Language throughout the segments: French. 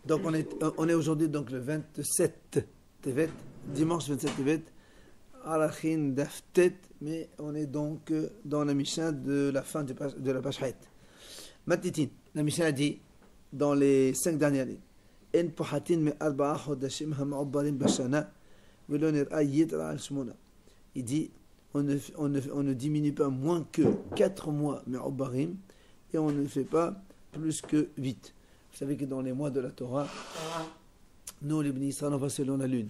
Donc on est aujourd'hui donc le 27 Tevet, dimanche 27 Tevet, Arachin Daftet, mais on est donc dans la Mishnah de la fin de la page Hayt. Matitin, la Mishnah a dit dans les 5 dernières lignes, En pohatin me arba'a chodashim hama'obbarim bashana, velo nir'a yitra al shmona. Il dit on ne diminue pas moins que 4 mois me'obbarim et on ne fait pas plus que 8. Vous savez que dans les mois de la Torah, nous, les Bnei Israël, on va selon la lune.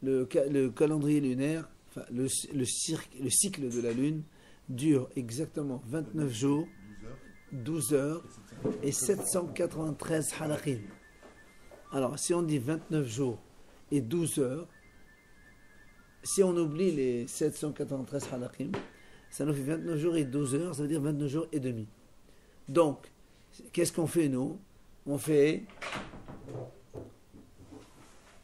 Le calendrier lunaire, enfin, le cycle de la lune dure exactement 29 jours, 12 heures et 793 halakim. Alors, si on dit 29 jours et 12 heures, si on oublie les 793 halakim, ça nous fait 29 jours et 12 heures, ça veut dire 29 jours et demi. Donc, qu'est-ce qu'on fait, nous? On fait,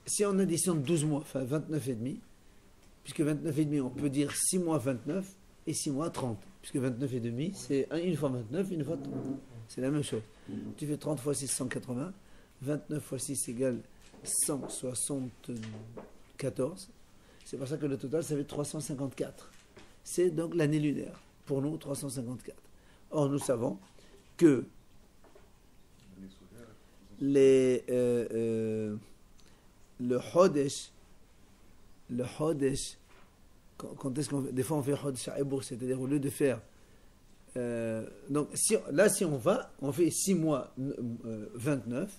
si on additionne 12 mois, enfin 29 et demi, puisque 29 et demi, on peut dire 6 mois 29 et 6 mois 30, puisque 29 et demi, c'est une fois 29, une fois 30. C'est la même chose. Tu fais 30 fois 6, 180, 29 fois 6 égale 174. C'est pour ça que le total, ça fait 354. C'est donc l'année lunaire. Pour nous, 354. Or, nous savons que le Chodesh, quand est-ce qu'on fait, des fois on fait Chodesh Ha'ebour, c'est-à-dire au lieu de faire, donc si on va, on fait 6 mois 29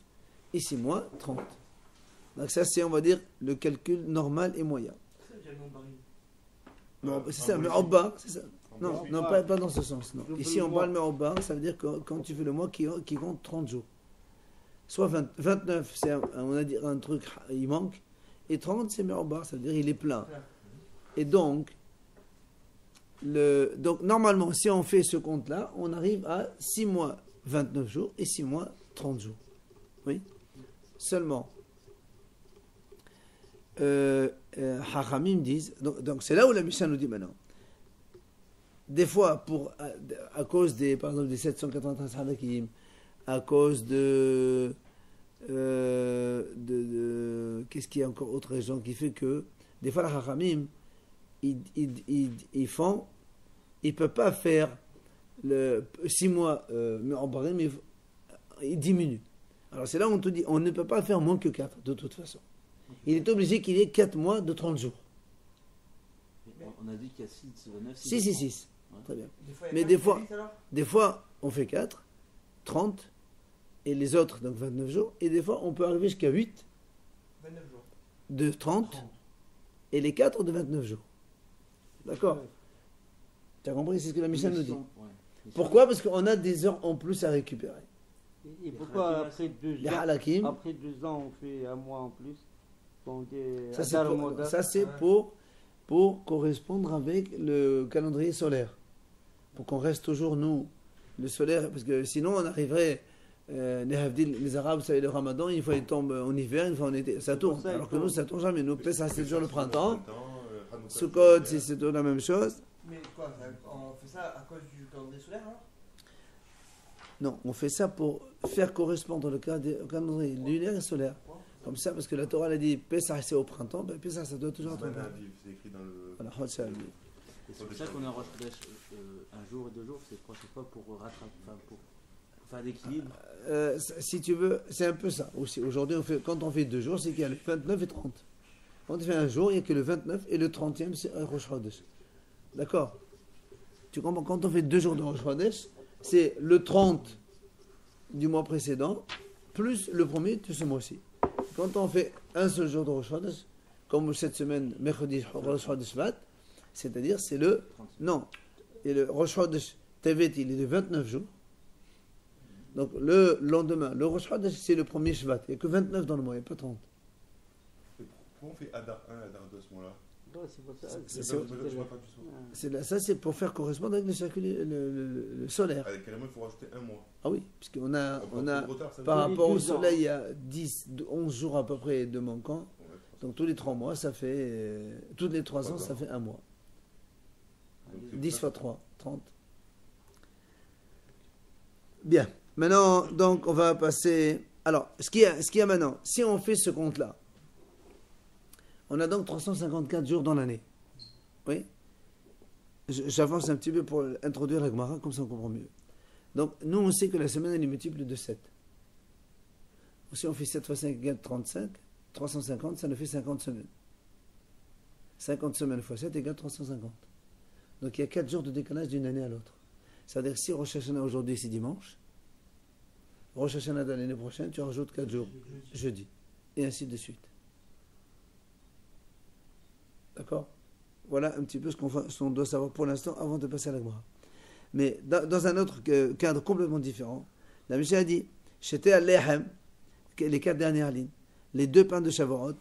et 6 mois 30. Donc ça c'est, on va dire, le calcul normal et moyen. C'est ça, mais en bas, c'est ça. Non, pas dans ce sens. Non. Ici on parle mais en bas, ça veut dire que quand tu fais le mois qui compte 30 jours. Soit 29, c'est on a dit un truc, il manque, et 30, c'est Me'obar, ça veut dire il est plein. Et donc normalement, si on fait ce compte-là, on arrive à 6 mois 29 jours et 6 mois 30 jours. Oui. Seulement, Hachamim disent, donc c'est là où la Mishnah nous dit maintenant. Des fois, à cause par exemple, des 793 halakim, à cause de qu'est-ce qu'il y a encore autre raison qui fait que des fois la Hachamim ils peuvent pas faire le 6 mois mais en barème, mais ils diminuent. Alors c'est là où on te dit on ne peut pas faire moins que 4 de toute façon. Il est obligé qu'il y ait 4 mois de 30 jours. On a dit qu'il y a 6, 9, 6. Très bien. Mais des fois on fait 4, 30 et les autres, donc 29 jours, et des fois on peut arriver jusqu'à 8 29 jours. De 30 et les 4 de 29 jours. D'accord? Tu as compris? C'est ce que la Mishnah nous dit. Pourquoi? Parce qu'on a des heures en plus à récupérer. Et pourquoi après 2 ans on fait un mois en plus? Ça c'est pour correspondre avec le calendrier solaire. Pour qu'on reste toujours, nous, le solaire, parce que sinon on arriverait, les Arabes, vous savez, le Ramadan, une fois il tombe en hiver, une fois en été, ça tourne. Alors que nous, ça tourne jamais. Nous, Pessah, c'est toujours le printemps. Sukkot, c'est toujours la même chose. Mais quoi, on fait ça à cause du calendrier solaire, alors? Non, on fait ça pour faire correspondre le calendrier lunaire et solaire. Comme ça, parce que la Torah a dit Pessah c'est au printemps, ben Pessah ça doit toujours être au printemps. C'est écrit dans le. Voilà, c'est pour ça qu'on a un un jour et 2 jours, c'est pas pour rattraper, pour faire l'équilibre. Si tu veux, c'est un peu ça aussi. Aujourd'hui, quand on fait 2 jours, c'est qu'il y a le 29 et 30. Quand on fait un jour, il n'y a que le 29 et le 30e, c'est Rosh Chodesh. D'accord? Tu comprends? Quand on fait 2 jours de Rosh Chodesh, c'est le 30 du mois précédent, plus le premier de ce mois-ci. Quand on fait un seul jour de Rosh Chodesh, comme cette semaine, mercredi Rosh Chodesh Vat, c'est-à-dire c'est le... Non, et le Rosh Chodesh Tevet, il est de 29 jours. Donc le lendemain, le Rosh Chodesh, c'est le premier Shvat. Il n'y a que 29 dans le mois, il n'y a pas 30. Pourquoi on fait Adar 1 et Adar 2 à ce moment-là? Ça, c'est pour faire correspondre avec le solaire. Carrément, il faut rajouter un mois. Ah oui, puisqu'on a par rapport au soleil, il y a 11 jours à peu près de manquants. Donc tous les 3 mois, ça fait. Tous les 3 ans, ça fait un mois. 10 fois 3, 30. Bien. Maintenant, donc, on va passer Alors, ce qu'il y a maintenant, si on fait ce compte-là, on a donc 354 jours dans l'année. Oui. J'avance un petit peu pour introduire la Gemara, comme ça on comprend mieux. Donc, nous, on sait que la semaine, elle est multiple de 7. Si on fait 7 fois 5 égale 35, 350, ça nous fait 50 semaines. 50 semaines fois 7 égale 350. Donc, il y a 4 jours de décalage d'une année à l'autre. C'est-à-dire que si Rosh Hashanah aujourd'hui, c'est dimanche, Rosh Hashanah de l'année prochaine, tu rajoutes 4 jours, jeudi. Et ainsi de suite. D'accord? Voilà un petit peu ce qu'on doit savoir pour l'instant avant de passer à la Gemara. Mais dans un autre cadre complètement différent, la Mishnah a dit, j'étais à l'Ehem, les 4 dernières lignes, les 2 pains de Shavuot,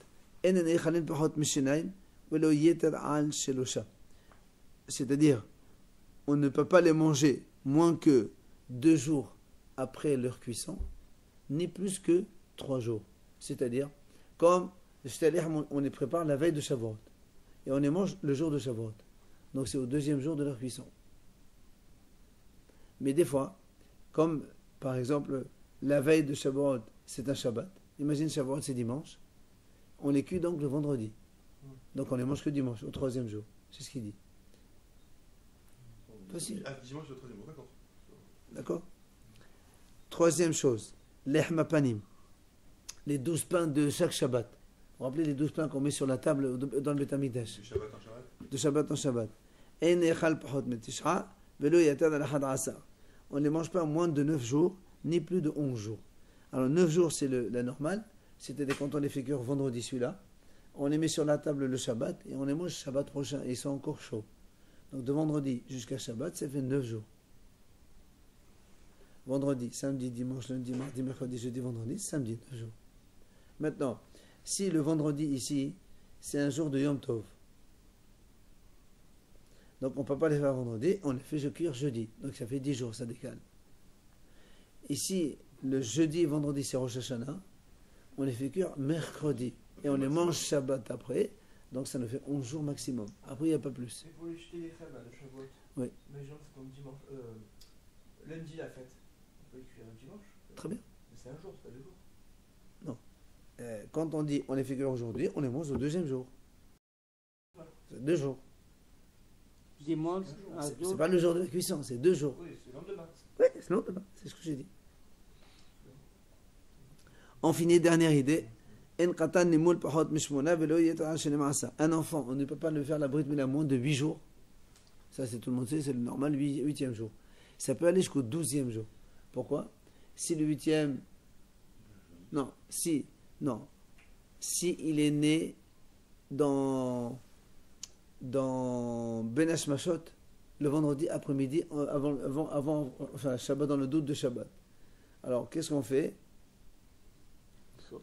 c'est-à-dire, on ne peut pas les manger moins que 2 jours après leur cuisson, ni plus que 3 jours. C'est-à-dire, comme on les prépare la veille de Shavuot, et on les mange le jour de Shavuot. Donc c'est au 2e jour de leur cuisson. Mais des fois, comme par exemple la veille de Shavuot, c'est un Shabbat. Imagine Shavuot, c'est dimanche. On les cuit donc le vendredi. Donc on les mange que dimanche, au 3e jour. C'est ce qu'il dit. Facile. Ah, dimanche au 3e jour, d'accord. D'accord. 3e chose, l'ehma panim. Les 12 pains de chaque Shabbat. Vous vous rappelez les 12 pains qu'on met sur la table dans le Beth Amikdash. Du Shabbat en Shabbat. De Shabbat en Shabbat. On ne les mange pas moins de 9 jours, ni plus de 11 jours. Alors 9 jours, c'est la normale. C'est-à-dire quand on les fait cuire vendredi, celui-là, on les met sur la table le Shabbat et on les mange Shabbat prochain. Et ils sont encore chauds. Donc de vendredi jusqu'à Shabbat, ça fait 9 jours. Vendredi, samedi, dimanche, lundi, mardi, mercredi, jeudi, vendredi, samedi, 9 jours. Maintenant, si le vendredi ici, c'est un jour de Yom Tov, donc on ne peut pas les faire vendredi, on les fait cuire jeudi. Donc ça fait 10 jours, ça décale. Ici, le jeudi et vendredi, c'est Rosh Hashanah, on les fait cuire mercredi. Et on les mange Shabbat après, donc ça nous fait 11 jours maximum. Après, il n'y a pas plus. Et pour les jeter les crèmes, là, le Shavuot. Oui. Mais genre, c'est comme dimanche. Lundi, la fête. On peut les cuire le dimanche. Très bien. Mais c'est un jour, c'est pas 2 jours. Quand on dit on les fait cuire aujourd'hui, on les mange au 2e jour. C'est 2 jours. Dimanche, C'est pas le jour de la cuisson, c'est 2 jours. Oui, c'est le lendemain. Oui, c'est le lendemain, c'est ce que j'ai dit. On finit, dernière idée. Un enfant, on ne peut pas le faire la brit milah moins de 8 jours. Ça, c'est tout le monde sait, c'est le normal, 8e jour. Ça peut aller jusqu'au 12e jour. Pourquoi? Si le 8e... Si il est né dans Ben Hashmashot, le vendredi après-midi, enfin, Shabbat, dans le doute de Shabbat. Alors, qu'est-ce qu'on fait?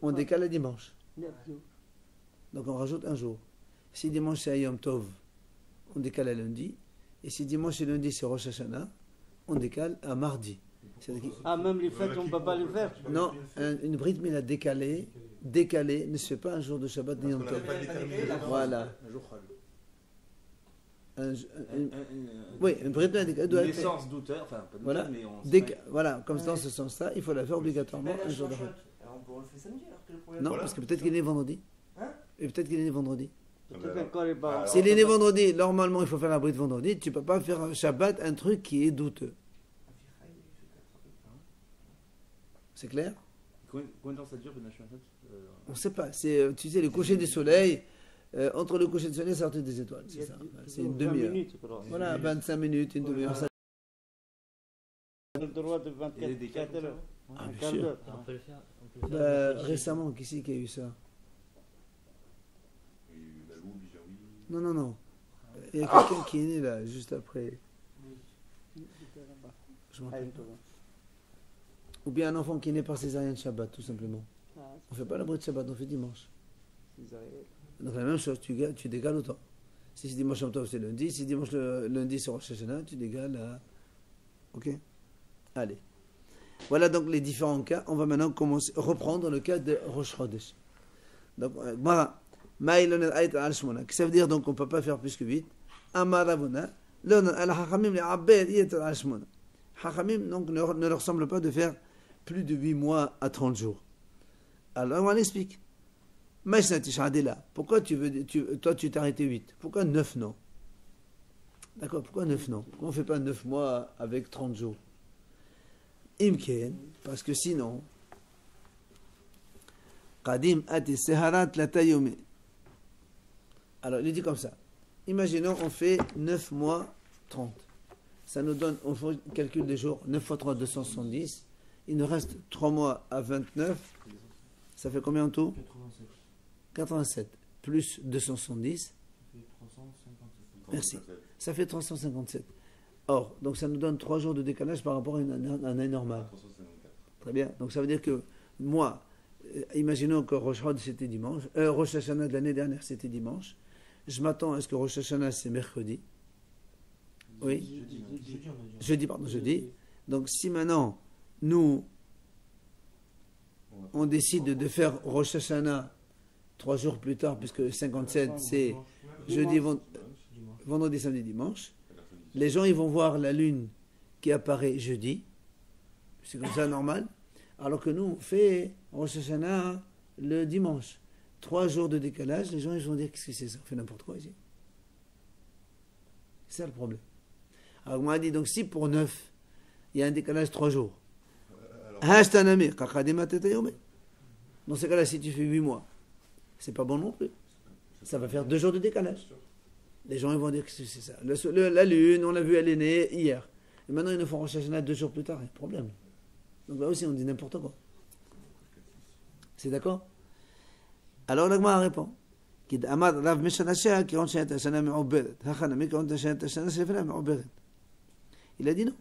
On décale le dimanche. Donc, on rajoute un jour. Si dimanche c'est Yom Tov, on décale à lundi. Et si dimanche et lundi c'est Rosh Hashanah, on décale à mardi. Même les fêtes, on ne peut pas les faire. Non, une brit milah décalée ne se fait pas un jour de Shabbat ni Yom Tov. Voilà. Oui, une brit milah décalée doit être... naissance d'auteur, enfin pas voilà, mais on voilà, comme dans ce sens-là, il faut la faire obligatoirement un jour de Shabbat. Alors on le fait samedi alors que le problème. Non, parce que peut-être qu'il est né vendredi. Hein? Et peut-être qu'il est né vendredi. Alors, S'il est né vendredi, normalement il faut faire la brit vendredi. Tu ne peux pas faire un Shabbat un truc qui est douteux. C'est clair? Combien de temps ça dure une Hashemah? On ne sait pas. C'est, tu sais, le coucher du soleil. Entre le coucher du soleil et la sortie des étoiles. C'est ça. C'est une demi-heure. Voilà, 25 minutes, une demi-heure. Ça... On a le droit de 24 heures. Ah, bien sûr. On peut le faire. Récemment, qui c'est qui a eu ça? Non. Il y a quelqu'un qui est né là, juste après. Je m'en rappelle pas. Ou bien un enfant qui est né par césarienne Shabbat, tout simplement. On ne fait pas la brit Shabbat, on fait dimanche. Donc la même chose, tu décales autant. Si c'est dimanche Yom Tov, c'est lundi. Si dimanche lundi, c'est Rosh Hashanah, tu décales à... Ok? Allez. Voilà donc les différents cas. On va maintenant reprendre le cas de Rosh Chodesh. Donc, voilà. Qu'est-ce que ça veut dire donc qu'on ne peut pas faire plus que 8? Amaravuna. Hachamim donc ne leur semble pas de faire plus de 8 mois à 30 jours. Alors on l'explique. Pourquoi toi tu t'es arrêté 8? Pourquoi 9 non? D'accord, pourquoi 9 non? Pourquoi on ne fait pas 9 mois avec 30 jours? Imken, parce que sinon, Qadim ati seharat latayome. Alors il dit comme ça. Imaginons on fait 9 mois 30. Ça nous donne, on fait le calcul des jours, 9 fois 3, 270. Il nous reste 3 mois à 29. Ça fait combien en tout? 87. 87 plus 270. Ça fait 357. Merci. Ça fait 357. Or, donc ça nous donne 3 jours de décalage par rapport à une année normale. 354. Très bien. Donc ça veut dire que moi, imaginons que Rosh Hod c'était dimanche, Rosh Hashanah de l'année dernière c'était dimanche. Je m'attends à ce que Rosh Hashanah c'est mercredi. Oui. Jeudi. Donc si maintenant nous on décide de faire Rosh Hashanah 3 jours plus tard, puisque 57 c'est jeudi, vendredi, samedi, dimanche. Les gens ils vont voir la lune qui apparaît jeudi. C'est comme ça normal. Alors que nous on fait Rosh Hashanah le dimanche. 3 jours de décalage, les gens ils vont dire qu'est-ce que c'est ça? On fait n'importe quoi ici. C'est ça le problème. Alors on m'a dit donc si pour 9 il y a un décalage 3 jours. Dans ce cas-là, si tu fais 8 mois, c'est pas bon non plus. Ça va faire 2 jours de décalage. Les gens ils vont dire que c'est ça. La lune, on l'a vu, elle est née hier. Et maintenant, ils nous font Rosh Hashanah 2 jours plus tard. Il y a un problème. Donc là aussi, on dit n'importe quoi. C'est d'accord? Alors, l'Agma répond. Il a dit non.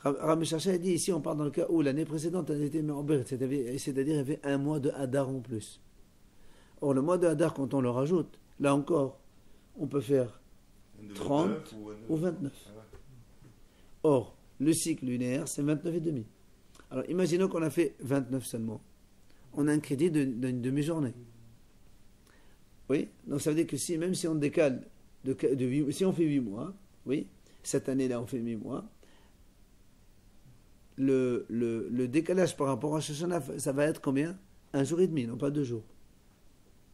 Rabbi Shasha a dit ici, on parle dans le cas où l'année précédente elle était me'oberet, c'est-à-dire il y avait un mois de Hadar en plus. Or, le mois de Hadar, quand on le rajoute, là encore, on peut faire 30 ou 29. Or, le cycle lunaire, c'est 29 et demi. Alors, imaginons qu'on a fait 29 seulement. On a un crédit d'une demi-journée. Oui, donc ça veut dire que si, même si on décale, si on fait 8 mois, oui, cette année-là on fait 8 mois, le décalage par rapport à Shoshana, ça va être combien? 1 jour et demi, non pas 2 jours.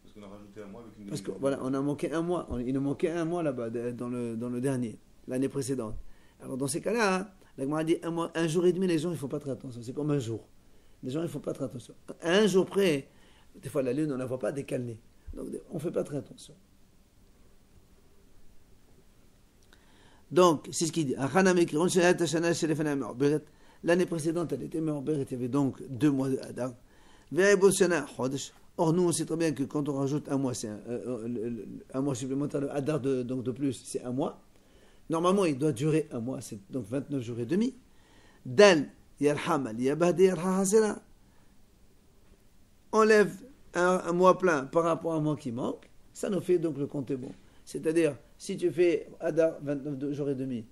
Parce qu'on a rajouté un mois avec une. Parce que voilà, on a manqué un mois. Il nous manquait un mois là-bas dans le dernier, l'année précédente. Alors dans ces cas-là, hein, la Gemara a dit un jour et demi, les gens ils font pas très attention. C'est comme un jour. Les gens ils font pas très attention. À un jour près, des fois la lune on la voit pas décalée. Donc on fait pas très attention. Donc c'est ce qu'il dit. L'année précédente, elle était me'oberet, il y avait donc 2 mois de Hadar. Or, nous, on sait très bien que quand on rajoute un mois, c'est un mois supplémentaire de Hadar donc de plus, c'est 1 mois. Normalement, il doit durer 1 mois, c'est donc 29 jours et demi. Dal yarham al yabad yarha hasela. Enlève un mois plein par rapport à un mois qui manque, ça nous fait donc le compte est bon. C'est-à-dire, si tu fais Hadar 29 jours et demi,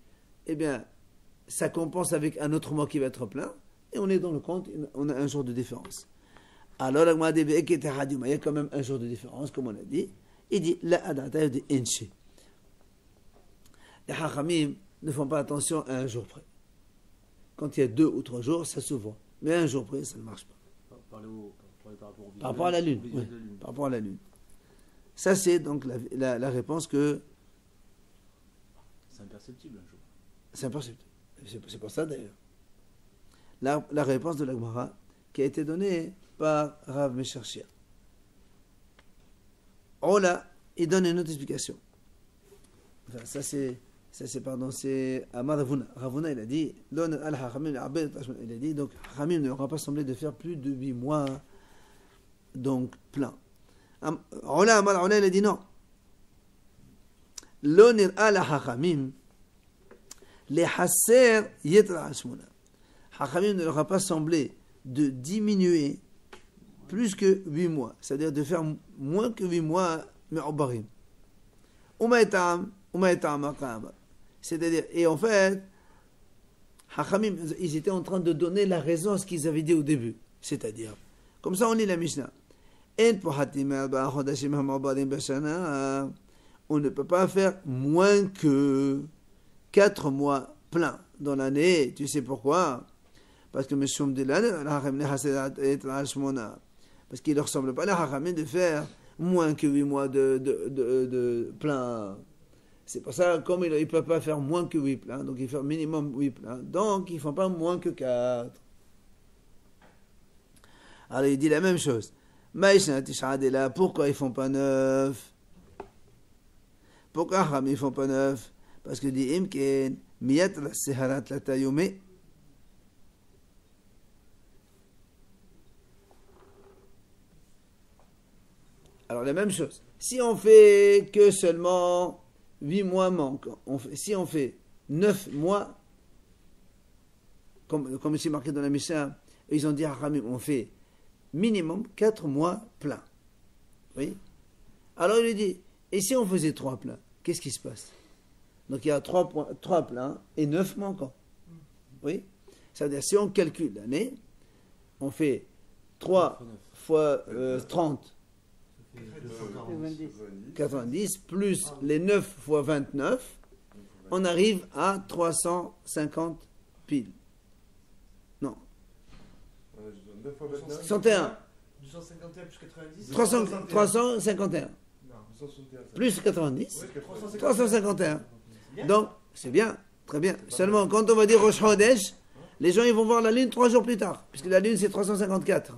eh bien, ça compense avec un autre mois qui va être plein, et on est dans le compte, on a 1 jour de différence. Alors, il y a quand même 1 jour de différence, comme on a dit. Il dit, la adata de enche. Les hachamim ne font pas attention à 1 jour près. Quand il y a 2 ou 3 jours, ça se voit. Mais 1 jour près, ça ne marche pas. Par rapport à la lune. Oui, par rapport à la lune. Ça, c'est donc la réponse que... C'est imperceptible un jour. C'est imperceptible. C'est pour ça d'ailleurs. La réponse de la Gemara qui a été donnée par Rav Mesharshia. Oh là, il donne une autre explication. Enfin, ça c'est Amar Ravuna. Ravuna il a dit, il a dit donc Hamim ne aura pas semblé de faire plus de 8 mois donc plein. Ola Amar Ola il a dit non. L'onir ala Hamim les hasser yetra ashmona. Hachamim ne leur a pas semblé de diminuer plus que 8 mois, c'est-à-dire de faire moins que 8 mois me'obarim. C'est-à-dire, et en fait, Hachamim, ils étaient en train de donner la raison à ce qu'ils avaient dit au début. C'est-à-dire, comme ça on lit la Mishnah. On ne peut pas faire moins que 4 mois pleins dans l'année. Tu sais pourquoi? Parce que Parce qu'il ne ressemble pas à la Haramim de faire moins que 8 mois de plein. C'est pour ça, comme il ne peut pas faire moins que 8 pleins, donc il fait minimum 8 pleins, donc ils ne font pas moins que 4. Alors il dit la même chose. Pourquoi ils ne font pas 9? Pourquoi Haramim ne font pas 9? Parce que dit Imken, Miyat la Seharat la Tayume. Alors la même chose. Si on fait que seulement 8 mois manquent, si on fait 9 mois, comme c'est marqué dans la Mishnah, ils ont dit à Haramim, on fait minimum 4 mois pleins. Oui. Alors il lui dit, et si on faisait 3 pleins, qu'est-ce qui se passe? Donc il y a 3 pleins et 9 manquants. Oui. C'est-à-dire, si on calcule l'année, on fait 3 fois 30, 90, plus les 9 fois 29, on arrive à 350 piles. Non. 61. 251 plus 90. 351. Plus 90. 351. Donc, c'est bien, très bien. Seulement, quand on va dire Rosh Chodesh, les gens ils vont voir la lune 3 jours plus tard, puisque la lune c'est 354.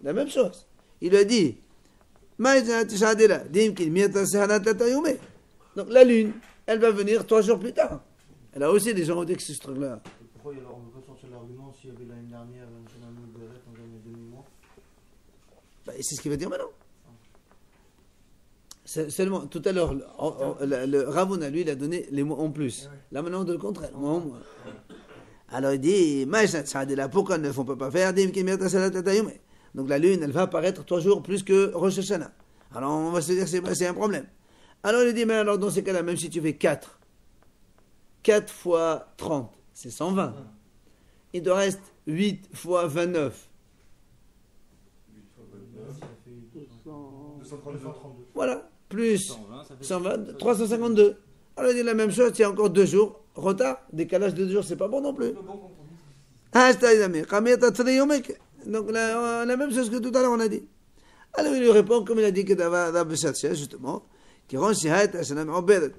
La même chose. Il a dit, donc la lune, elle va venir 3 jours plus tard. Elle a aussi des gens ont dit que c'est ce truc-là. Pourquoi on ne peut pas sortir l'argument s'il y avait l'année dernière on gagne demi-mois? C'est ce qu'il va dire maintenant. Seulement, tout à l'heure, le Ravuna, lui, il a donné les mots en plus. Là, maintenant, on dit le contraire. En moins. Alors, il dit, pourquoi ne font pas faire? Donc, la lune, elle va apparaître 3 jours plus que Rosh Hashanah. Alors, on va se dire que c'est un problème. Alors, il dit, mais alors, dans ces cas-là, même si tu fais 4 fois 30, c'est 120. Il te reste 8 fois 29. 232. Voilà. Plus 120, 352. Alors il dit la même chose, il y a encore 2 jours, retard, décalage de 2 jours, c'est pas bon non plus. Donc la même chose que tout à l'heure on a dit. Alors il lui répond comme il a dit que justement, qui rend Shihat Hashanah Ma'obedet.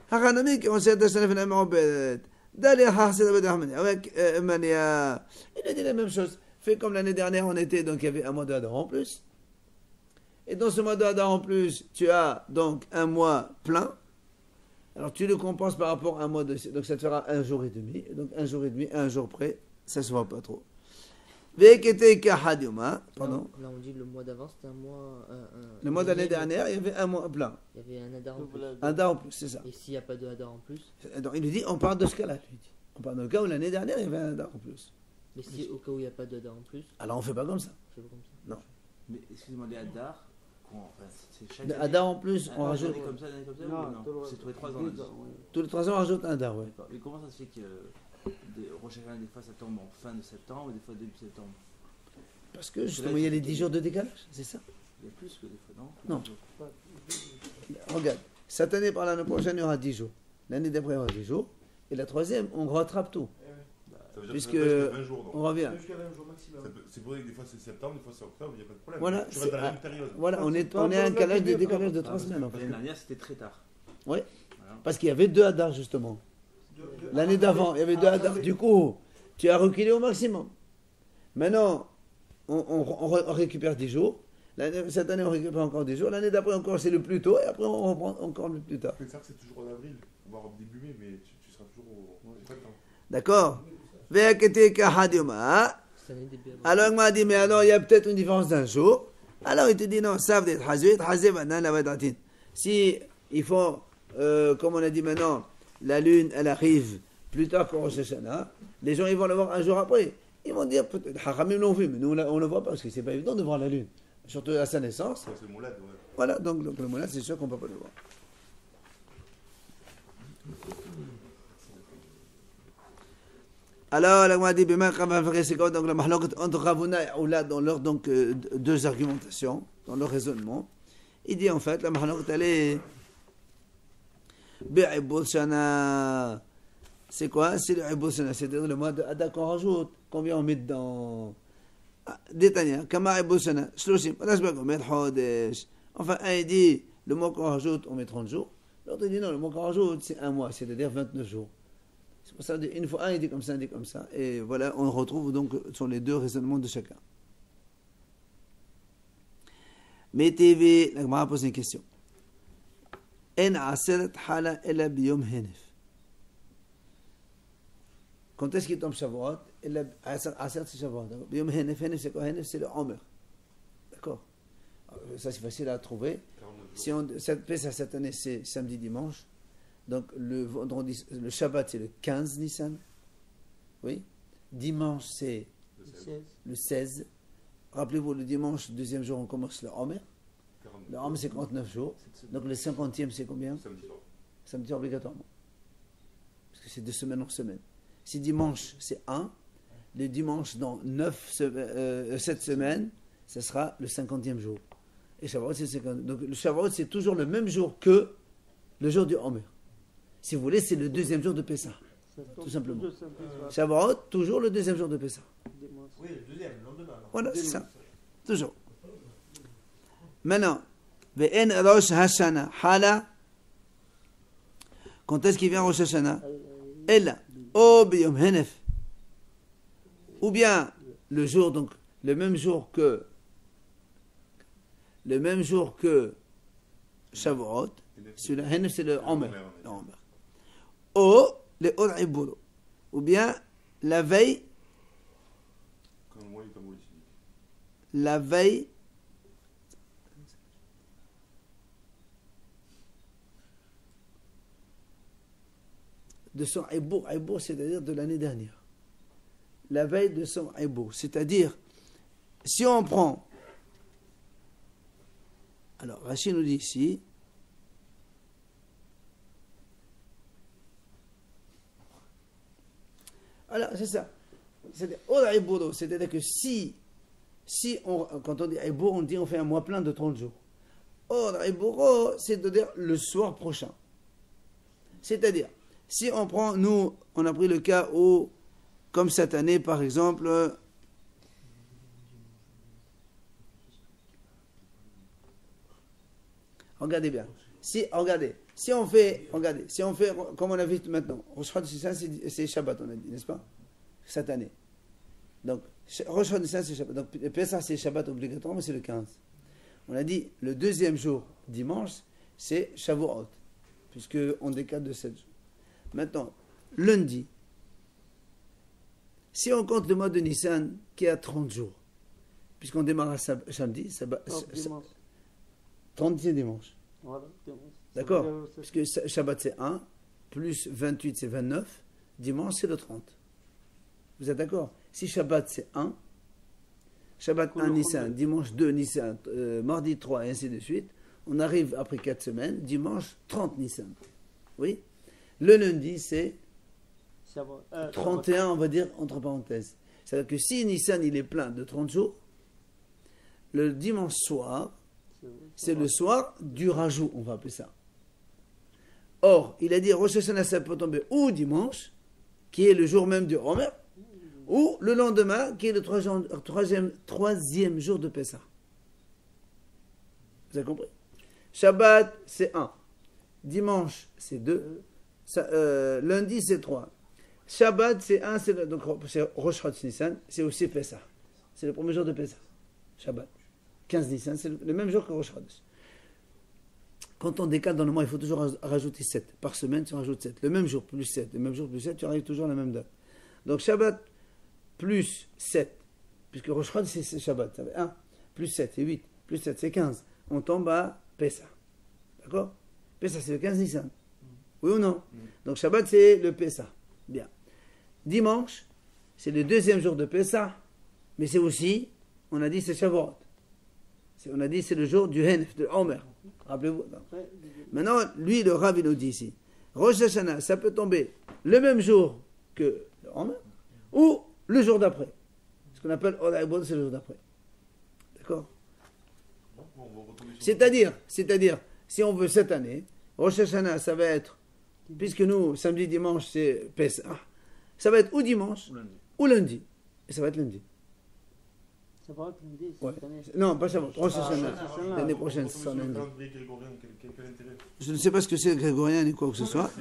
Hachanami qui rend Shihat Hashanah Ma'obedet. D'aller avec Mania. Il a dit la même chose. Fait comme l'année dernière on était, donc il y avait un mois d'Adar en plus. Et dans ce mois d'Adar en plus, tu as donc un mois plein. Alors tu le compenses par rapport à un mois de... Donc ça te fera 1 jour et demi. Donc 1 jour et demi, 1 jour près, ça se voit pas trop. Pardon. Là on dit le mois d'avant c'était un mois... le mois de l'année dernière, il y avait un mois plein. Il y avait un Hadar en plus. Un Hadar en plus, c'est ça. Et s'il n'y a pas de Hadar en plus? Donc il lui dit, on parle de ce cas-là. On parle d'un cas où l'année dernière, il y avait un Hadar en plus. Mais si au cas où il n'y a pas de Hadar en plus? Alors on fait pas comme ça. On fait pas comme ça. Non. Mais excusez-moi, les Hadar... c'est chaque Hadar en plus, on rajoute. Comme ça, Non, c'est tous les 3 ans. Tous les 3 ans, on rajoute un Hadar, oui. Mais comment ça se fait que Rosh Hashanah, des fois ça tombe en fin de septembre, des fois début septembre? Parce que justement, il y a les 10 jours de décalage, c'est ça? Il y a plus que des fois, non? Non. Regarde, cette année par l'année prochaine, il y aura 10 jours. L'année d'après, il y aura 10 jours. Et la troisième, on rattrape tout. Ça veut dire Puisque que 20 jours, on revient. Jusqu'à 20 jours maximum. C'est pour ça que des fois c'est septembre, des fois c'est octobre, il n'y a pas de problème. Voilà, tu restes dans la même période. Voilà, on est à un décalage de 3 semaines en fait. L'année dernière, c'était très tard. Oui, Voilà. parce qu'il y avait 2 Hadar justement. L'année d'avant, il y avait 2 Hadar. Du coup, tu as reculé au maximum. Maintenant, on récupère 10 jours. Cette année, on récupère encore 10 jours. L'année d'après, encore, c'est le plus tôt. Et après, on reprend encore le plus tard. Ça, c'est toujours en avril, voire début mai, mais tu seras toujours au printemps. D'accord. Alors, il m'a dit, mais alors, il y a peut-être une différence d'un jour. Alors, il te dit, non, ça veut être si il faut, comme on a dit maintenant, la lune, elle arrive plus tard qu'au Rosh Hashanah, les gens, ils vont la voir un jour après. Ils vont dire, peut-être, Haramim l'ont vu, mais nous, on ne le voit pas, parce que c'est pas évident de voir la lune. Surtout à sa naissance. C'est le moulad, ouais. Voilà, donc le moulad, c'est sûr qu'on ne peut pas le voir. Alors, la dit, donc la mahlokat entre Ravuna et Oula dans leur donc 2 argumentations, dans leur raisonnement. Il dit en fait, la mahlokat elle est bi'ibul shana. C'est quoi? C'est le ibul shana, c'est-à-dire le mois de Hadar qu'on rajoute. Combien on met dedans? Détania, Kama Ebosana, Shloshim, Rashbag, on met Chodesh. Enfin, un il dit, le mois qu'on rajoute, on met 30 jours. L'autre dit non, le mois qu'on rajoute, c'est un mois, c'est-à-dire 29 jours. C'est pour ça une fois un, il dit comme ça, un dit comme ça. Et voilà, on retrouve donc sur les deux raisonnements de chacun. Mais TV, la Gemara pose une question. En aseret hala ela biyom henef. Quand est-ce qu'il tombe Shavuot? Aseret c'est Shavuot. Biyom henef, henef c'est quoi? Henef c'est le Omer. D'accord? Ça c'est facile à trouver. Si on Pesach cette année c'est samedi dimanche, donc le Shabbat c'est le 15 Nissan, oui. Dimanche c'est le 16. Rappelez-vous, le dimanche, deuxième jour, on commence le Omer. Le Omer c'est 49 jours. Donc le 50e c'est combien? Samedi obligatoirement. Parce que c'est de semaine en semaine. Si dimanche c'est 1, le dimanche dans 7 semaines, ce sera le 50e jour. Et Shavuot, c'est 50. Donc le Shavuot, c'est toujours le même jour que le jour du Omer. Si vous voulez, c'est le deuxième jour de Pessah. Tout simplement. Shavuot, toujours le deuxième jour de Pessah. Oui, le deuxième, le lendemain. Voilà, c'est ça. Toujours. Maintenant, Ve'en Rosh Hashanah, Hala. Quand est-ce qu'il vient Rosh Hashanah? Ella, O Biyom Henef. Ou bien le jour, donc, le même jour que Shavuot, celui-là, Henef c'est le Omer. Ou le Or Iburo. Ou bien la veille. La veille de son Ibour. Ibour, c'est-à-dire de l'année dernière. La veille de son Ibour. C'est-à-dire, si on prend... Alors, Rachid nous dit ici... Alors, c'est ça. C'est-à-dire que quand on dit Ibour, on dit on fait un mois plein de 30 jours. Or, Ibour, c'est-à-dire le soir prochain. C'est-à-dire, si on prend, nous, on a pris le cas où, comme cette année, par exemple, regardez bien. Si on fait, comme on a vu maintenant, Rosh Hashanah, c'est Shabbat, on a dit, n'est-ce pas? Cette année. Donc, Rosh Hashanah, c'est Shabbat. Donc, Pesach, c'est Shabbat obligatoirement, c'est le 15. On a dit, le deuxième jour, dimanche, c'est Shavuot, puisqu'on décale de 7 jours. Maintenant, lundi, si on compte le mois de Nissan, qui a 30 jours, puisqu'on démarre à samedi, 30e dimanche. Voilà, d'accord? Puisque Shabbat c'est 1, plus 28 c'est 29, dimanche c'est le 30. Vous êtes d'accord? Si Shabbat c'est 1, Shabbat 1 Nissan, dimanche 2 Nissan, mardi 3 et ainsi de suite, on arrive après 4 semaines, dimanche 30 Nissan. Oui? Le lundi c'est 31, on va dire entre parenthèses. C'est-à-dire que si Nissan il est plein de 30 jours, le dimanche soir, c'est le soir du rajout, on va appeler ça. Or, il a dit Rosh Hashanah, ça peut tomber ou dimanche, qui est le jour même du Omer, ou le lendemain, qui est le troisième jour de Pessah. Vous avez compris? Shabbat, c'est 1. Dimanche, c'est 2. Lundi, c'est 3. Shabbat, c'est 1. Donc, c'est Rosh Hashanah, c'est aussi Pessah. C'est le premier jour de Pessah. Shabbat. 15 Nissan, c'est le même jour que Rosh Hashanah. Quand on décale dans le mois, il faut toujours rajouter 7. Par semaine, tu rajoutes 7. Le même jour plus 7. Le même jour plus 7, tu arrives toujours à la même date. Donc Shabbat plus 7. Puisque Rosh Hashanah, c'est Shabbat. Ça fait 1 plus 7, c'est 8. Plus 7, c'est 15. On tombe à Pessah. D'accord? Pessah, c'est le 15 Nissan. Oui ou non? Donc Shabbat, c'est le Pessah. Bien. Dimanche, c'est le deuxième jour de Pessah. Mais c'est aussi, on a dit, c'est Shavuot. On a dit c'est le jour du Henef, de Omer. Rappelez-vous. Maintenant, lui, le Rav, il nous dit ici, Rosh Hashanah, ça peut tomber le même jour que le Omer, ou le jour d'après. Ce qu'on appelle Odaïbon, c'est le jour d'après. D'accord? C'est-à-dire, si on veut cette année, Rosh Hashanah, ça va être, puisque nous, samedi, dimanche, c'est Pesach, ça va être ou dimanche, ou lundi. Et ça va être lundi. Shavuot, tu me dis, Ouais. cette année. Non, pas Shavuot, Rosh Hashanah. Hashanah. L'année prochaine, c'est Sur ça. le l'année. calendrier grégorien, quel intérêt? Je ne sais pas ce que c'est le grégorien ni quoi que ce soit.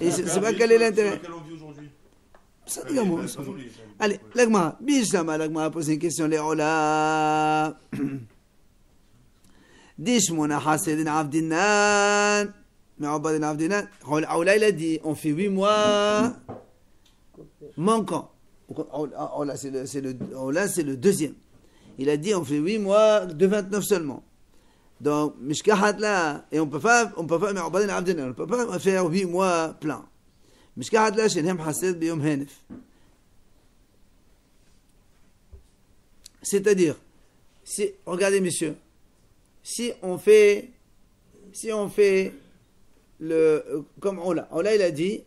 Et c'est pas Calendrier quel est sur l'intérêt. lequel on vit aujourd'hui. Ça, Allez, regarde-moi, ben, on s'en fout. désolé, Allez, l'agma, Bishama, l'agma a posé une question. Les Ola. Dishmona Hasedin Avdinan. Mais Abadin Avdinan. Ola, il a dit on fait 8 mois manquants. Ola, c'est le deuxième. Il a dit on fait 8 mois de 29 seulement. Donc, Mishkahat là, et on peut pas, mais Abadin Avdinan, on peut pas faire 8 mois pleins. Mishkahat là, chez Hem Hased Biyom Henef. C'est-à-dire, si, regardez messieurs, si on fait le, comme Ola il a dit,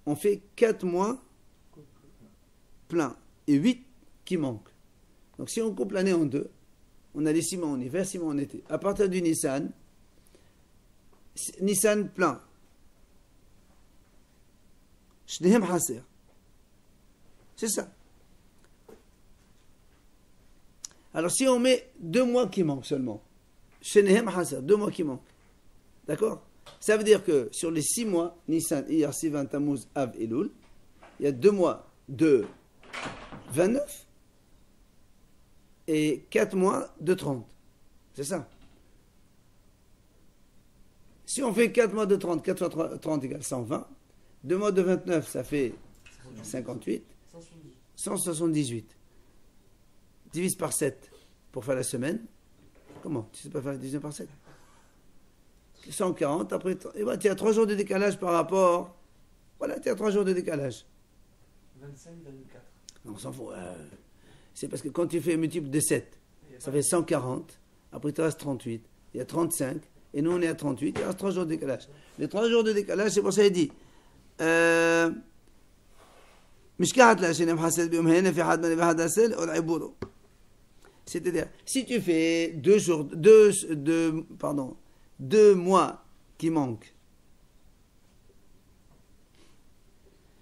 on fait 4 mois pleins et 8 qui manquent. Donc si on coupe l'année en deux, on a les 6 mois en hiver, 6 mois en été. À partir du Nissan plein. Shnehem Haser. C'est ça. Alors si on met 2 mois qui manquent seulement, Shnehem Haser, 2 mois qui manquent. D'accord? Ça veut dire que sur les 6 mois, Nissan, Iyar, Sivan, Tammuz, Av et Elul, il y a 2 mois de 29 et 4 mois de 30. C'est ça. Si on fait 4 mois de 30, 4 fois 30 égale 120, 2 mois de 29, ça fait 58, 178. Divise par 7 pour faire la semaine. Comment? Tu sais pas faire la division par 7? 140, après, et voilà, tu as 3 jours de décalage par rapport. Voilà, tu as 3 jours de décalage. 25, 24. Non, on s'en fout. C'est parce que quand tu fais un multiple de 7, ça fait 140, après il te reste 38, il y a 35, et nous on est à 38, il reste 3 jours de décalage. Les 3 jours de décalage, c'est pour ça qu'il dit. C'est-à-dire, si tu fais 2 mois qui manquent.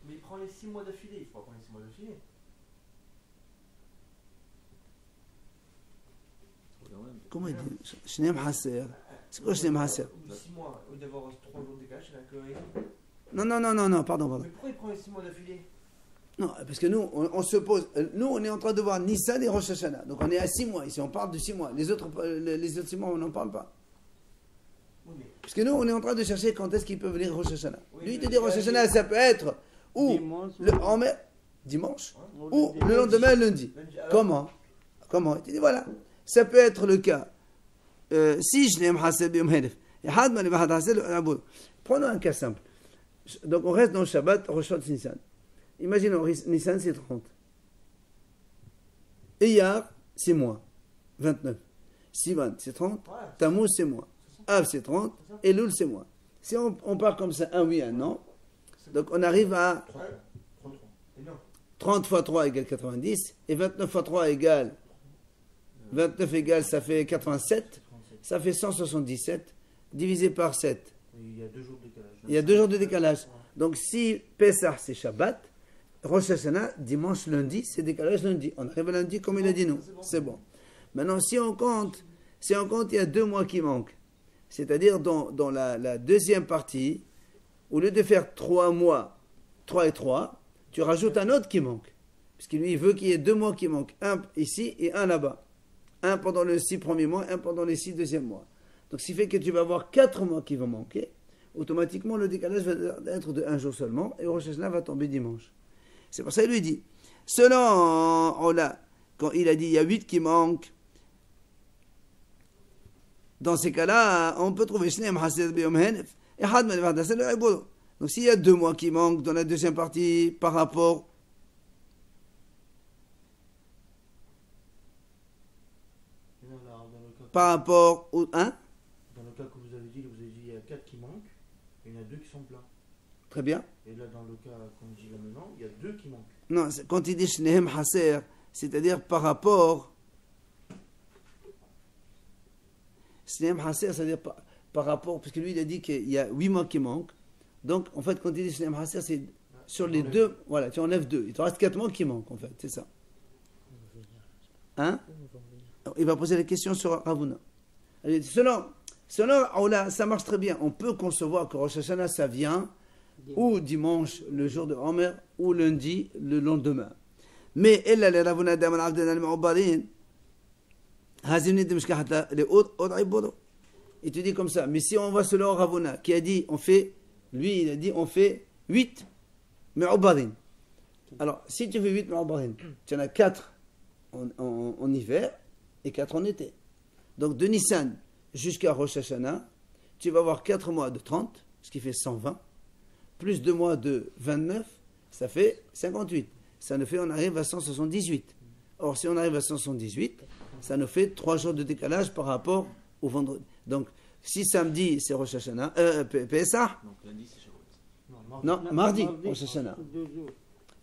Mais il prend les 6 mois d'affilée, il faut pas prendre les 6 mois d'affilée. Comment il dit? Shneem Hasser. C'est quoi Shneem Hasser? 6 mois, au lieu d'avoir 3 jours de décalage, c'est la que. Non, pardon. Mais pourquoi il prend les 6 mois d'affilée? Non, parce que nous, on se pose. Nous, on est en train de voir Nissan et Rosh Hashanah. Donc on est à 6 mois. Ici, on parle de 6 mois. Les autres 6 mois, on n'en parle pas. Oui, mais Parce que nous, on est en train de chercher quand est-ce qu'il peut venir Rosh Hashanah. Oui, Lui, il mais te dit Rosh Hashanah, ça peut être ou en mai, dimanche, ou le lendemain, lundi. lundi, alors, Comment Il te dit voilà. Ça peut être le cas. Si je l'aime Haseb Yom Hedef. Prenons un cas simple. Donc on reste dans le Shabbat, Rosh Hashanah Nissan. Imaginons, Nissan c'est 30. Iyar, c'est moins. 29. Sivan, c'est 30. ouais, Tammuz, c'est moins. Av, c'est 30. Elul, c'est moins. Si on part comme ça, un oui, un non, donc on arrive à 33. C'est bien. 30 fois 3 égale 90, et 29 fois 3 égale 29 égale, ça fait 87, ça fait 177, divisé par 7. Il y a 2 jours de décalage. Il y a 2 jours de décalage. Donc si Pessah c'est Shabbat, Rosh Hashanah, dimanche, lundi, c'est décalage lundi. On arrive à lundi comme il a dit nous. C'est bon. Maintenant, si on compte, il y a 2 mois qui manquent. C'est-à-dire dans la deuxième partie, au lieu de faire 3 mois, 3 et 3, tu rajoutes un autre qui manque. Parce que lui, il veut qu'il y ait 2 mois qui manquent. Un ici et un là-bas. Un pendant les 6 premiers mois, un pendant les 6 deuxièmes mois. Donc, ce qui fait que tu vas avoir 4 mois qui vont manquer. Automatiquement, le décalage va être de 1 jour seulement. Et Rosh Hashanah va tomber dimanche. C'est pour ça qu'il lui dit. Selon Ola, quand il a dit il y a 8 qui manquent, dans ces cas-là, on peut trouver Shneem Hased Biyom Henef. Et Hadman Vardasel le Ibodo. Donc s'il y a 2 mois qui manquent dans la deuxième partie par rapport au 1, Dans le cas que vous avez dit il y a 4 qui manquent, et il y en a 2 qui sont pleins. très bien. Et là, dans le cas qu'on dit là maintenant, il y a 2 qui manquent. Non, quand il dit Shnehem Haser, c'est-à-dire par rapport. Shnehem Haser, c'est-à-dire par rapport, parce que lui il a dit qu'il y a 8 mois qui manquent. Donc en fait, quand il dit Shnehem Haser, c'est sur les deux, voilà, tu enlèves 2. Il te reste 4 mois qui manquent en fait, c'est ça. Hein? Il va poser la question sur Ravuna. Selon Aoula, ça marche très bien. On peut concevoir que Rosh Hashanah, ça vient ou dimanche, le jour de Homer, ou lundi, le lendemain. Mais elle les Ravuna d'Amal Abden al-Mu'barin, Hazimni de Mishkahata, les autres, il te dit comme ça. Mais si on va selon Ravuna, qui a dit, lui, il a dit, on fait 8 Mu'barin. Alors, si tu fais 8 Mu'barin, tu en as 4 en hiver et 4 en été. Donc, de Nissan jusqu'à Rosh Hashanah, tu vas avoir 4 mois de 30, ce qui fait 120, plus 2 mois de 29, ça fait 58. Ça nous fait, on arrive à 178. Or, si on arrive à 178, ça nous fait 3 jours de décalage par rapport au vendredi. Donc, si samedi, c'est Rosh Hashanah, PSA. Donc, lundi, c'est Shavuot. Non, mardi, Rosh Hashanah.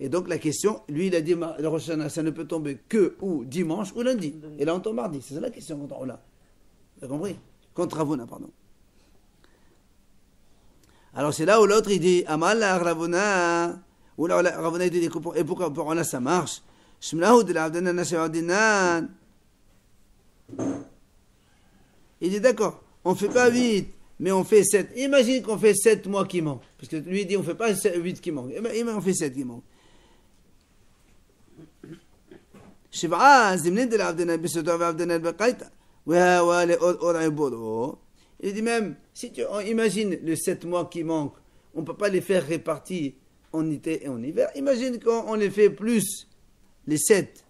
Et donc, la question, lui, il a dit, le Rosh Hashanah, ça ne peut tomber que ou dimanche ou lundi. Et là, on tombe mardi. C'est ça la question contre Ola. Vous avez compris? Contre Ravuna, pardon. Alors, c'est là où l'autre, il dit, Amal, Ravuna. Ou là, Ravuna, il dit, et pourquoi pour Ola, ça marche? Shmlahu de l'Abdana Nashavadinan. Il dit, d'accord, on ne fait pas 8, mais on fait 7. Imagine qu'on fait 7 mois qui manquent. Parce que lui, il dit, on ne fait pas 8 qui manquent. On fait 7 qui manquent. Il dit même, si on imagine les 7 mois qui manquent, on ne peut pas les faire répartis en été et en hiver. Imagine qu'on les fait plus, les 7.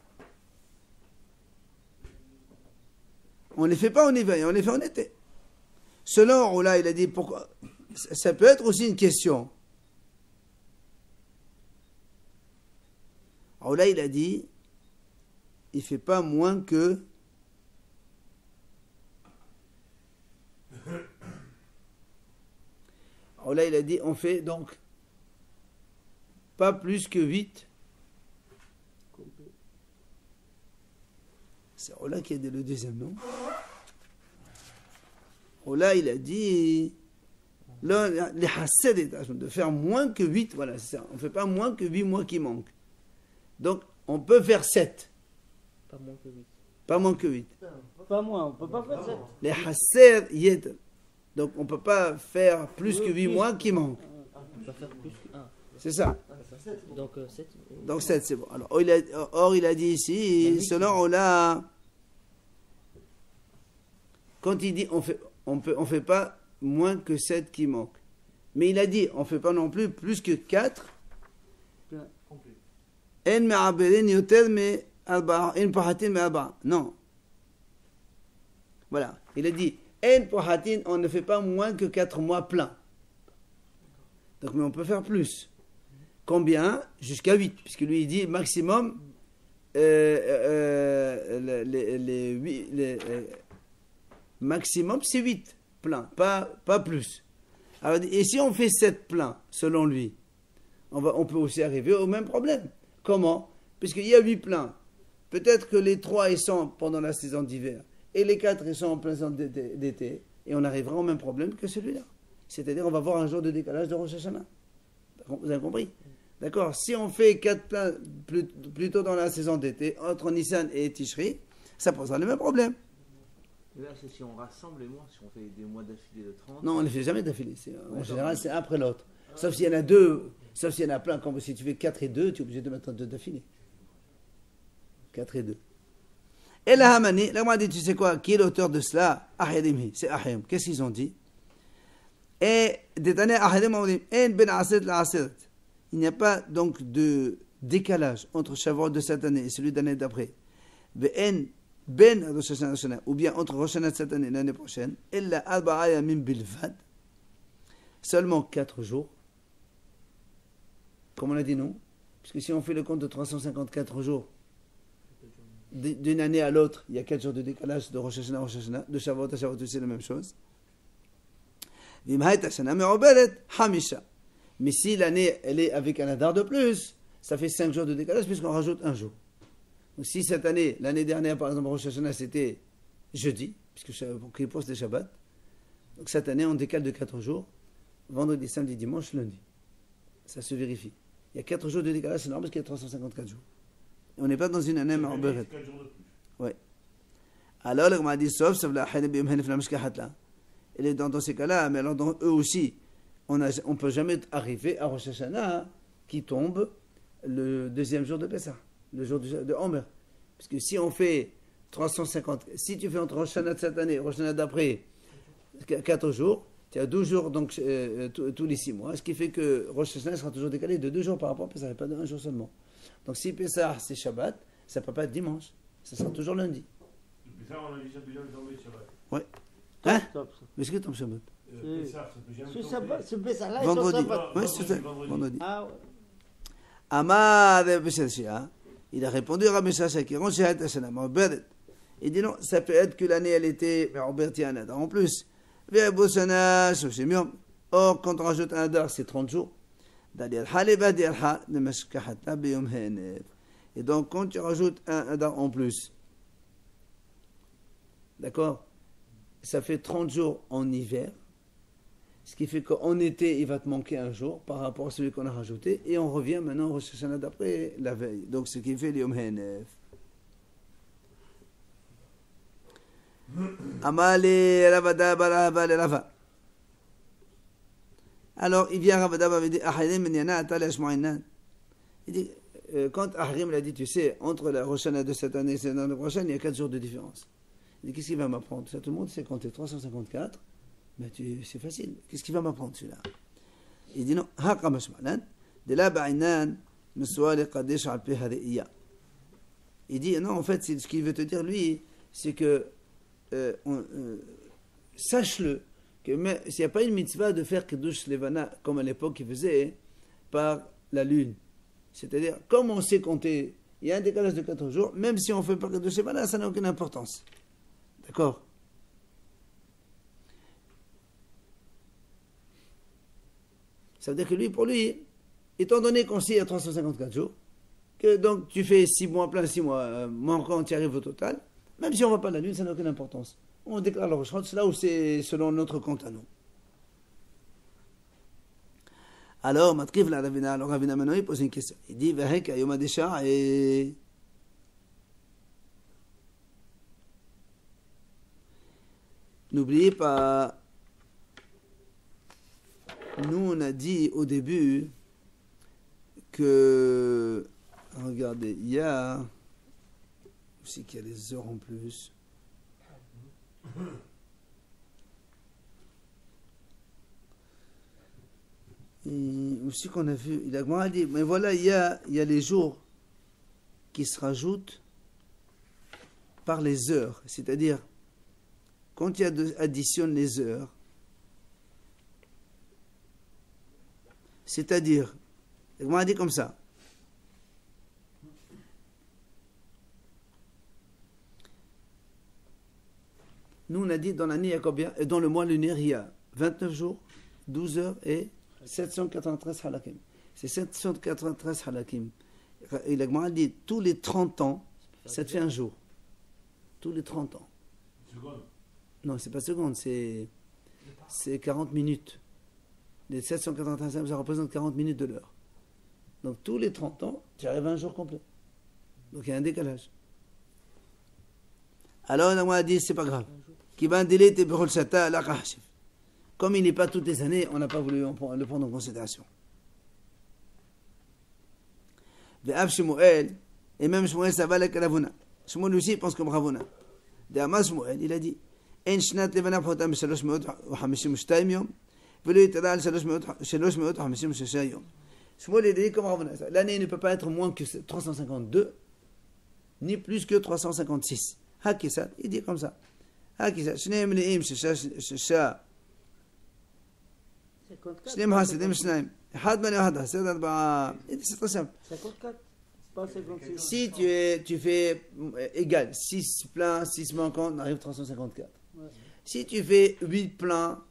On ne les fait pas en hiver, on les fait en été. Selon Oula, il a dit, pourquoi? Ça peut être aussi une question. Oula, il a dit, il ne fait pas moins que... Oula, il a dit, on fait donc pas plus que 8. C'est Oula qui a dit le deuxième nom. Oula, il a dit les hassed de faire moins que 8. Voilà, c'est ça. On ne fait pas moins que 8 mois qui manquent. Donc, on peut faire 7. Pas moins que 8. Pas moins que 8. Pas moins, on ne peut pas faire 7. Les hassed yed. Donc, on ne peut pas faire plus que 8 mois qui manquent. On peut faire plus que 1. C'est ça. Donc 7. Donc 7, c'est bon. Alors, or, il a dit ici, selon Ola, quand il dit on fait pas moins que 7 qui manquent. Mais il a dit, on ne fait pas non plus que 4. En me'aberin yoter me arba'a, en pohatin me arba'a. Non. Voilà. Il a dit, en pohatin, on ne fait pas moins que 4 mois pleins. Donc, mais on peut faire plus. Combien? Jusqu'à 8. Puisque lui, il dit maximum, maximum, c'est 8 pleins, pas plus. Alors, et si on fait 7 pleins, selon lui, on peut aussi arriver au même problème. Comment? Puisqu'il y a 8 pleins. Peut-être que les 3 ils sont pendant la saison d'hiver et les 4 ils sont en plein saison d'été et on arrivera au même problème que celui-là. C'est-à-dire on va avoir un jour de décalage de Rosh Hashanah. Vous avez compris? D'accord? Si on fait 4 pleins plutôt dans la saison d'été, entre Nissan et Tishri, ça posera le même problème. Et là, c'est si on rassemble les mois, si on fait des mois d'affilée de 30. Non, on ne les fait jamais d'affilée. En général, c'est un après l'autre. Sauf s'il y en a deux, sauf s'il y en a plein. Comme si tu fais 4 et 2, tu es obligé de mettre 2 d'affilée. 4 et 2. Et la Hamani, là, on m'a dit, tu sais quoi, qui est l'auteur de cela? Ahedimhi, c'est Ahem. Qu'est-ce qu'ils ont dit? Et des années, Ahedim ont dit, En ben aset la aset. Il n'y a pas donc de décalage entre Shavuot de cette année et celui de l'année d'après. Ben Rosh Hashanah, ou bien entre Rosh Hashanah de cette année et l'année prochaine, illa arba'a yamim bilvad, seulement 4 jours. Comme on a dit non, parce que si on fait le compte de 354 jours, d'une année à l'autre, il y a 4 jours de décalage de Rosh Hashanah à Rosh Hashanah, de Shavuot à Shavuot, c'est la même chose. Mais si l'année elle est avec un adar de plus, ça fait 5 jours de décalage puisqu'on rajoute un jour. Donc si cette année, l'année dernière par exemple, Rosh Hashanah c'était jeudi, puisque pour Kippour c'était Shabbat, donc cette année on décale de 4 jours, vendredi, samedi, dimanche, lundi. Ça se vérifie. Il y a 4 jours de décalage, c'est normal parce qu'il y a 354 jours. Et on n'est pas dans une année ma'ouberet. Oui. Alors, le m'a dit, sauf la haïd bi yomhen fi la là. Il est dans ces cas-là, mais alors dans eux aussi, on ne peut jamais arriver à Rosh Hashanah qui tombe le deuxième jour de Pessah, le jour de Omer. Parce que si on fait 350, si tu fais entre Rosh Hashanah de cette année et Rosh Hashanah d'après 4 jours, tu as 12 jours donc, tous les 6 mois, ce qui fait que Rosh Hashanah sera toujours décalé de 2 jours par rapport à Pessah, et pas de 1 jour seulement. Donc si Pessah c'est Shabbat, ça ne peut pas être dimanche, ça sera toujours lundi. Pessah, on a dit ça déjà le Shabbat. Oui. Hein? Mais ce que tu Shabbat? Ce Pessah-là, vendredi. Oui, c'est ça. Vendredi. Ah ouais. Amar Beshashia, il a répondu à Rabbi Shasha qui rend Shahat Hashanah Ma'obedet. Il dit non, ça peut être que l'année elle était Ma'oberti un Adar en plus. Ve'abosana Shoshim Yom. Or, quand on rajoute un Adar, c'est 30 jours. Dali al-Hal et Badi al-Ha de Meshkahata Beyom Henev. Et donc, quand tu rajoutes un Adar en plus, d'accord, ça fait 30 jours en hiver. Ce qui fait qu'en été, il va te manquer un jour par rapport à celui qu'on a rajouté. Et on revient maintenant au Rosh Hashanah d'après la veille. Donc ce qui fait l'Yom Henef. Amale Ravada Barava le Rava. Alors il vient Ravada et dit Ahalim Menyana Atal Ashmoinan. Il dit quand Ahrim l'a dit, tu sais, entre la Rosh Hashanah de cette année et l'année prochaine, il y a 4 jours de différence. Il dit qu'est-ce qu'il va m'apprendre? Ça, tout le monde sait compter 354. Mais c'est facile. Qu'est-ce qu'il va m'apprendre celui-là? Il dit non. Il dit non, en fait, ce qu'il veut te dire, lui, c'est que sache-le, que s'il n'y a pas une mitzvah de faire Kiddush Levana, comme à l'époque il faisait, par la lune. C'est-à-dire, comme on sait compter, il y a un décalage de 4 jours, même si on fait pas Kiddush Levana, ça n'a aucune importance. D'accord? Ça veut dire que lui, pour lui, étant donné qu'on sait à 354 jours, que donc tu fais 6 mois plein, 6 mois manquant, tu arrives au total, même si on ne va pas la lune, ça n'a aucune importance. On déclare le Rosh Chodesh, c'est là où c'est selon notre compte à nous. Alors, Matkif la Ravina, alors Ravina maintenant il pose une question. Il dit, Vahek Ayom Adesha et... N'oubliez pas... Nous, on a dit au début que, regardez, il y a aussi qu'il y a les heures en plus. Et aussi qu'on a vu, il a dit, mais voilà, il y a les jours qui se rajoutent par les heures. C'est-à-dire, quand il additionne les heures, c'est-à-dire, on a dit comme ça. Nous, on a dit dans l'année, il y a combien? Et dans le mois lunaire, il y a 29 jours, 12 heures et 793 halakim. C'est 793 halakim. Et la dit, tous les 30 ans, ça te fait un jour. Tous les 30 ans. Seconde. Non, c'est pas seconde, c'est 40 minutes. Les 785, ça représente 40 minutes de l'heure. Donc tous les 30 ans, tu arrives à un jour complet. Donc il y a un décalage. Alors on a dit, c'est pas grave. Comme il n'est pas toutes les années, on n'a pas voulu le prendre en considération. Et même Shmuel, ça va avec Ravuna. Shmuel aussi pense comme Ravuna. D'Amas Shmuel, il a dit, En shnat levana photam 352 yom. Shmuel est dit comme Ravuna. L'année ne peut pas être moins que 352, ni plus que 356. Hakisat, il dit comme ça. Hakisat, shneim le'im shesha. Shneim hasidim shneim. Had mani had hasid arba'a. C'est très simple. 54, pas 56. Si tu fais égal, 6 pleins, 6 manquants, on arrive à 354. Ouais. Si tu fais 8 pleins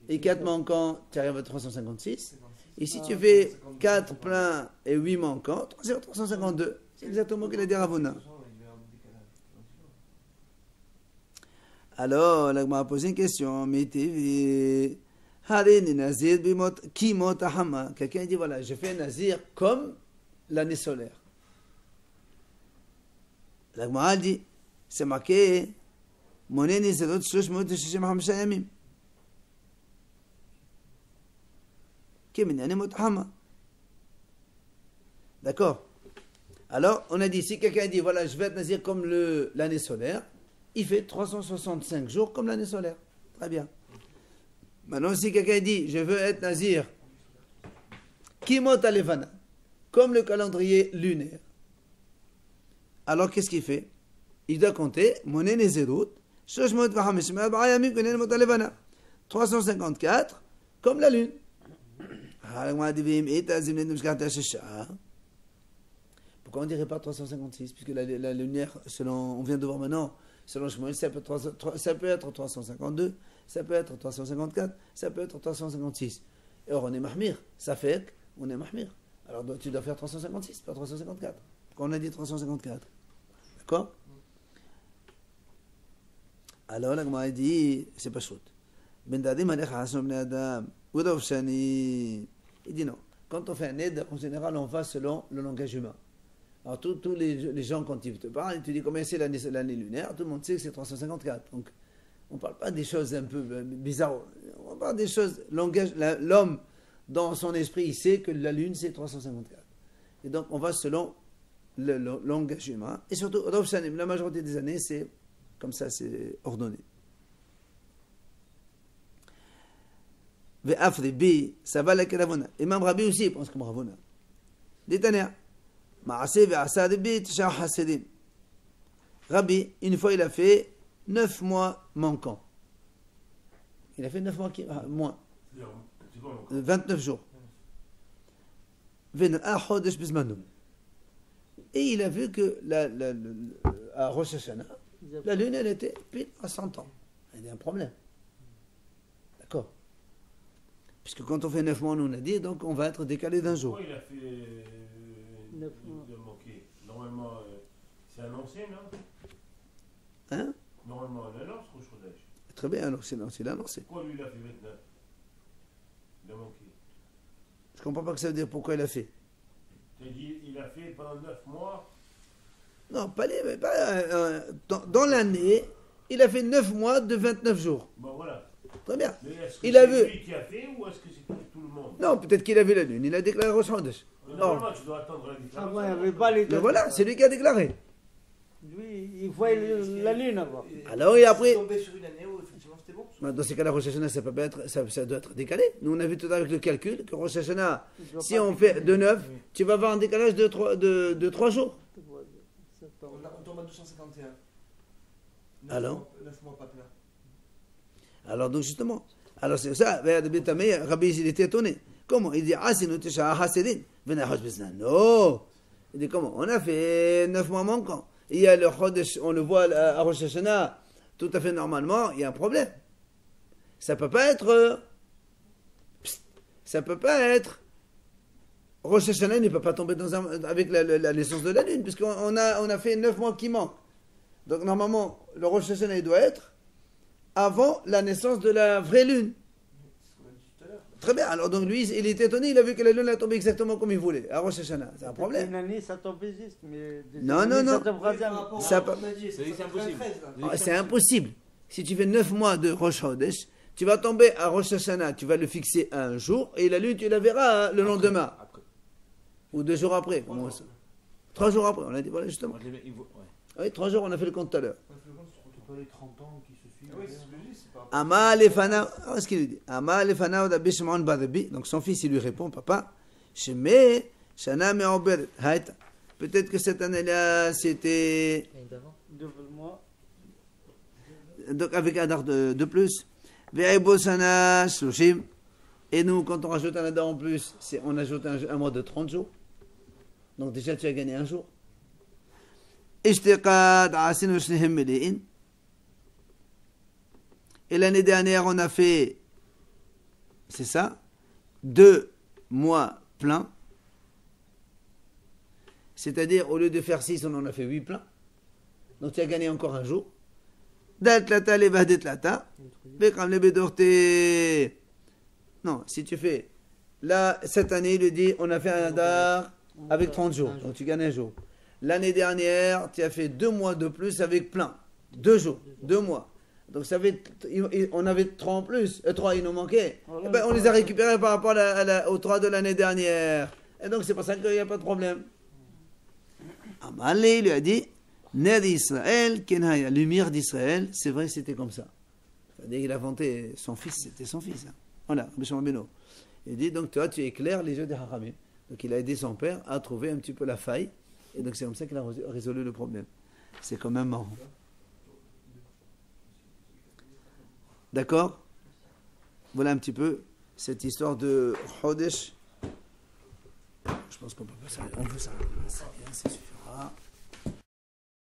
et 4 manquants, tu arrives à 356. Et si tu fais 4 pleins et 8 manquants, c'est 352. C'est exactement ce qu'il a dit à Ravuna. Alors, là, on m'a posé une question. Mais Harini nazir bimot kimot ahama. Quelqu'un dit voilà, je fais un nazir comme l'année solaire. La Gemara dit, c'est marqué, Moné nizerot 365 yamim. Keminane motahama. D'accord. Alors, on a dit, si quelqu'un dit, voilà, je vais être nazir comme l'année solaire, il fait 365 jours comme l'année solaire. Très bien. Maintenant, si quelqu'un dit, je veux être nazir, kimot alevana, comme le calendrier lunaire, alors qu'est-ce qu'il fait? Il doit compter, moné nezerut, 354, comme la lune. Pourquoi on ne dirait pas 356? Puisque la lumière, selon, on vient de voir maintenant, selon Shmuel, ça peut être 352, ça peut être 354, ça peut être 356. Et or, on est mahmir, ça fait qu'on est mahmir. Alors tu dois faire 356, pas 354. Pourquoi on a dit 354? D'accord? Alors la Gemara dit, c'est pas chouette. Ben Dadim alecha hasom bnei adam, udav shani. Il dit non. Quand on fait un aide, en général, on va selon le langage humain. Alors tous les gens, quand ils te parlent, tu dis combien c'est l'année lunaire, tout le monde sait que c'est 354. Donc on ne parle pas des choses un peu bizarres. On parle des choses, l'homme, dans son esprit, il sait que la lune, c'est 354. Et donc on va selon le langage humain. Et surtout, Rav Shanim, la majorité des années, c'est comme ça, c'est ordonné. Ve'afribi, ça va la Ravona. Et même Rabbi aussi, il pense comme Ravona. Détaner. Ma'aseh ve'asad bi tisha hasedin. Rabbi, une fois, il a fait 9 mois manquants. Il a fait 9 mois moins. 29 jours. Et il a vu que à Rosh Hashanah, la lune, elle était pile à 100 ans. Il y a un problème. D'accord. Puisque quand on fait 9 mois, on a dit, donc on va être décalé d'un jour. Pourquoi il a fait 9 mois de manquer? Normalement, c'est annoncé, non? Hein? Normalement, on annonce Rosh Chodesh. Très bien, alors c'est annoncé. Pourquoi lui, il a fait 29? Il a manqué. Je ne comprends pas que ça veut dire pourquoi il a fait. Tu as dit, il a fait pendant 9 mois. Non, pas dans l'année, il a fait 9 mois de 29 jours. Bon, voilà. Très bien. Mais est-ce que Il a c'est vu. lui qui a fait ou est-ce que c'est tout le monde? Non, peut-être qu'il a vu la lune. Il a déclaré Rosh Chodesh. Normalement, tu dois attendre la Ah déclaration. ouais, il n'y avait pas les Mais voilà, c'est lui qui a déclaré. Lui, il voyait la lune avant. Alors, et après, tombé sur une année où effectivement c'était bon. dans ces cas-là, Rosh Hashanah, ça doit être décalé. Nous, on a vu tout à l'heure avec le calcul que Rosh Hashanah, si on fait de 9, tu vas avoir un décalage de 3 jours. On tombe à 251. Alors 9 mois pas plein. Alors, donc, justement. Alors, c'est ça. Rabbi, il était étonné. Comment? Il dit, non. Il dit, comment? On a fait 9 mois manquants. Il y a le Chodesh, on le voit à Rosh Hashanah, tout à fait normalement, il y a un problème. Ça peut pas être. Ça peut pas être. Rosh Hashanah ne peut pas tomber avec la naissance de la lune, puisqu'on a fait 9 mois qui manquent. Donc, normalement, le Rosh Hashanah, il doit être avant la naissance de la vraie lune. Très bien, alors donc lui, il était étonné, il a vu que la lune a tombé exactement comme il voulait, à Rosh Hashanah. C'est un problème. Une année, ça tombait juste, mais... Non. Ça tombera jamais. C'est impossible. C'est impossible. Si tu fais 9 mois de Rosh Chodesh, tu vas tomber à Rosh Hashanah, tu vas le fixer à un jour, et la lune, tu la verras le lendemain. Après. Ou 2 jours après. 3 jours après, on a dit, voilà, justement. Oui, 3 jours, on a fait le compte tout à l'heure. C'est pas les 30 ans qui se suivent. Oui, c'est ce que je dis, c'est pas. Ama lefana, qu'est-ce qu'il lui dit? Ama lefana da bishmon badabi. Donc son fils, il lui répond, papa, sheme shana me'ober haïta. Peut-être que cette année-là, c'était. L'année d'avant. Double-moi. Donc avec un dard de plus. Ve'ebo sana shloshim. Et nous, quand on rajoute un adar en plus, on ajoute un mois de 30 jours. Donc déjà, tu as gagné un jour. Ishtiqad asin shnehem mele'in. Et l'année dernière, on a fait, c'est ça, 2 mois pleins. C'est-à-dire, au lieu de faire 6, on en a fait 8 pleins. Donc tu as gagné encore un jour. Daltlata levadetlata. Bekam lebedorte Non, si tu fais, là, cette année, il lui dit, on a fait un Hadar avec 30 jours, donc tu gagnes un jour. L'année dernière, tu as fait 2 mois de plus avec plein. 2 jours, 2 mois. Donc ça fait, on avait 3 en plus, 3 il nous manquait. Eh ben, on les a récupérés par rapport aux 3 de l'année dernière. Et donc c'est pour ça qu'il n'y a pas de problème. Amalé lui a dit, Ner d'Israël, Kenaya, lumière d'Israël, c'est vrai c'était comme ça. Dès qu'il a inventé son fils, c'était son fils. Hein. Voilà, Bishon. Il dit, donc toi tu éclaires les yeux des Haramim. Donc il a aidé son père à trouver un petit peu la faille. Et donc c'est comme ça qu'il a résolu le problème. C'est quand même marrant. D'accord? Voilà un petit peu cette histoire de Chodesh. Je pense qu'on peut passer. On peut s'arrêter. Ça suffira.